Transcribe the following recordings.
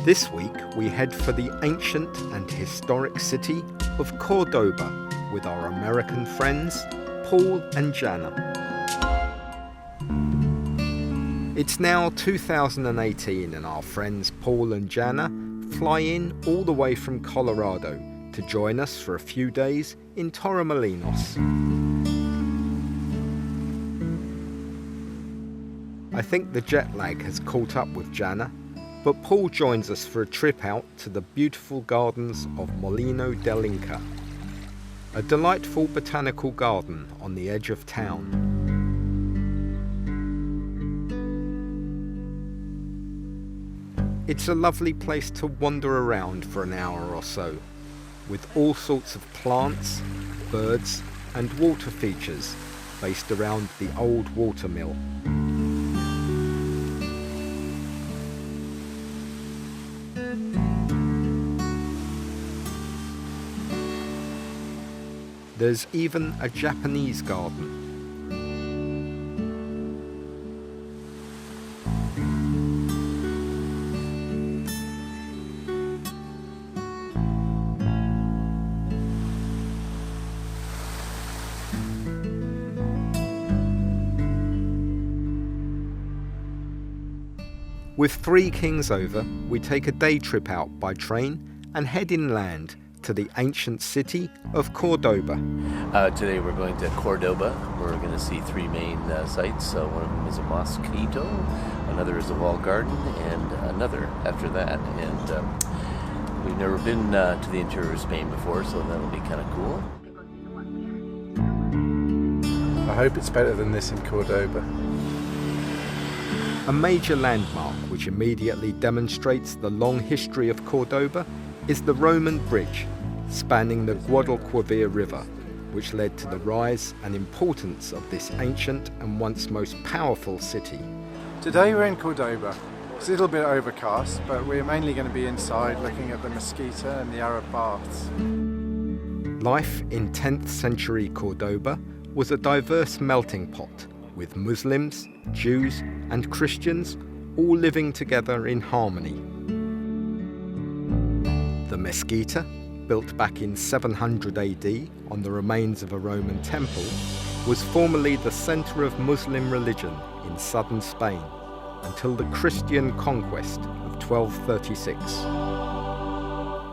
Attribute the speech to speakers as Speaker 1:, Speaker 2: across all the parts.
Speaker 1: This week we head for the ancient and historic city of Cordoba with our American friends Paul and Jana. It's now 2018 and our friends Paul and Jana fly in all the way from Colorado to join us for a few days in Torremolinos. I think the jet lag has caught up with Jana, but Paul joins us for a trip out to the beautiful gardens of Molino del Inca, a delightful botanical garden on the edge of town. It's a lovely place to wander around for an hour or so, with all sorts of plants, birds and water features based around the old watermill. There's even a Japanese garden. With 3 kings over, we take a day trip out by train and head inland to the ancient city of Cordoba.
Speaker 2: Today we're going to Cordoba. We're going to see 3 main sites. One of them is a Mezquita, another is a walled garden, and another after that. And we've never been to the interior of Spain before, so that'll be kind of cool.
Speaker 3: I hope it's better than this in Cordoba.
Speaker 1: A major landmark which immediately demonstrates the long history of Cordoba is the Roman bridge spanning the Guadalquivir River, which led to the rise and importance of this ancient and once most powerful city.
Speaker 3: Today we're in Cordoba. It's a little bit overcast, but we're mainly going to be inside looking at the Mezquita and the Arab baths.
Speaker 1: Life in 10th century Cordoba was a diverse melting pot, with Muslims, Jews and Christians all living together in harmony. The Mezquita, built back in 700 AD on the remains of a Roman temple, was formerly the centre of Muslim religion in southern Spain until the Christian conquest of 1236.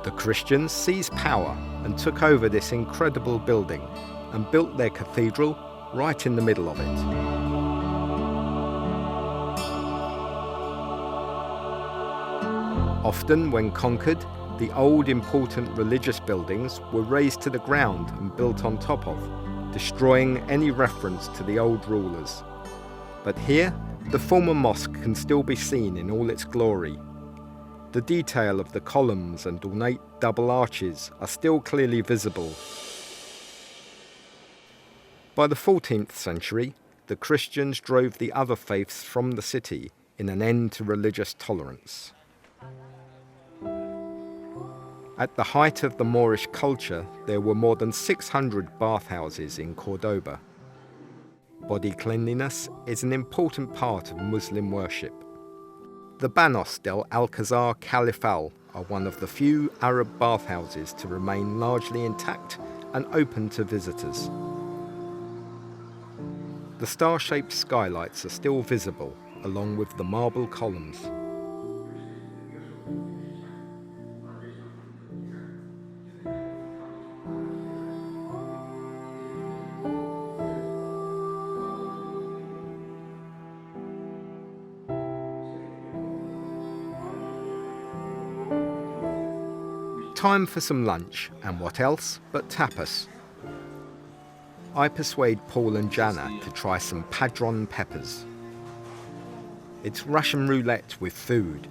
Speaker 1: The Christians seized power and took over this incredible building and built their cathedral right in the middle of it. Often, when conquered, the old important religious buildings were razed to the ground and built on top of, destroying any reference to the old rulers. But here, the former mosque can still be seen in all its glory. The detail of the columns and ornate double arches are still clearly visible. By the 14th century, the Christians drove the other faiths from the city in an end to religious tolerance. At the height of the Moorish culture, there were more than 600 bathhouses in Cordoba. Body cleanliness is an important part of Muslim worship. The Banos del Alcázar Califal are one of the few Arab bathhouses to remain largely intact and open to visitors. The star-shaped skylights are still visible, along with the marble columns. Time for some lunch, and what else but tapas. I persuade Paul and Jana to try some padron peppers. It's Russian roulette with food,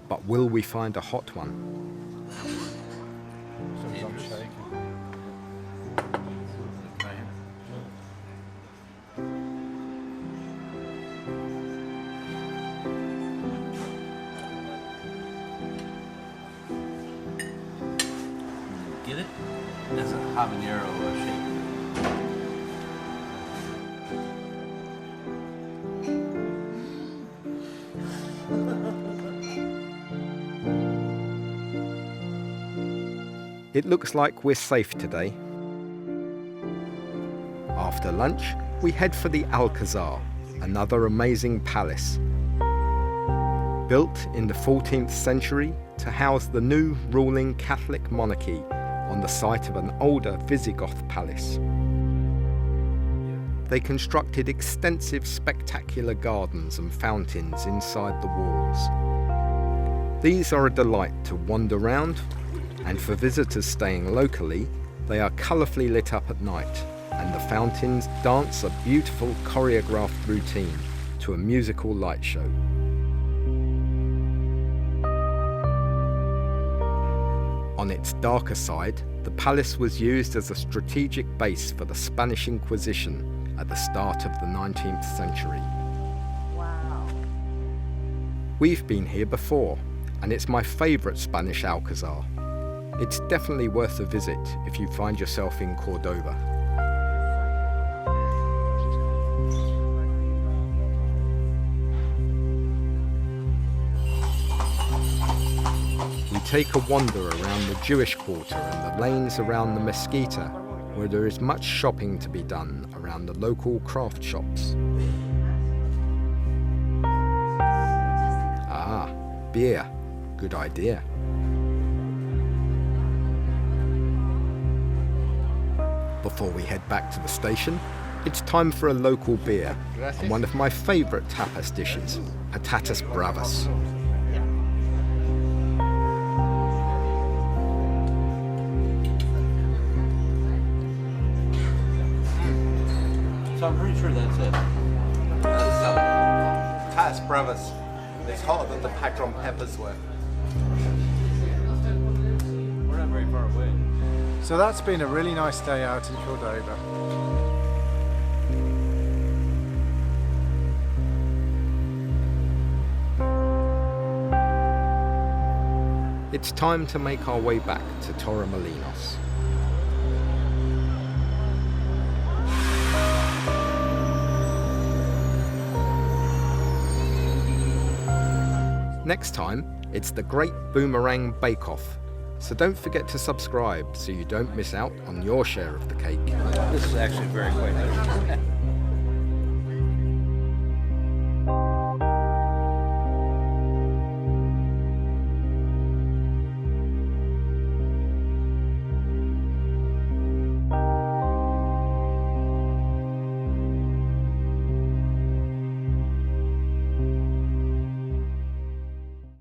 Speaker 1: but will we find a hot one?
Speaker 2: Get it? That's a habanero shape.
Speaker 1: It looks like we're safe today. After lunch, we head for the Alcázar, another amazing palace. Built in the 14th century to house the new ruling Catholic monarchy on the site of an older Visigoth palace. They constructed extensive spectacular gardens and fountains inside the walls. These are a delight to wander round, and for visitors staying locally, they are colourfully lit up at night, and the fountains dance a beautiful choreographed routine to a musical light show. On its darker side, the palace was used as a strategic base for the Spanish Inquisition at the start of the 19th century.
Speaker 4: Wow.
Speaker 1: We've been here before, and it's my favourite Spanish Alcázar. It's definitely worth a visit if you find yourself in Cordoba. We take a wander around the Jewish quarter and the lanes around the Mezquita, where there is much shopping to be done around the local craft shops. Ah, beer. Good idea. Before we head back to the station, it's time for a local beer and one of my favourite tapas dishes, patatas bravas.
Speaker 5: So I'm pretty sure that's it.
Speaker 1: Tapas bravas. It's hotter than the padron peppers were.
Speaker 5: We're not very far away.
Speaker 3: So that's been a really nice day out in Cordoba.
Speaker 1: It's time to make our way back to Torremolinos. Next time, it's the Great Boomerang Bake Off. So don't forget to subscribe so you don't miss out on your share of the cake.
Speaker 5: This is actually very quick.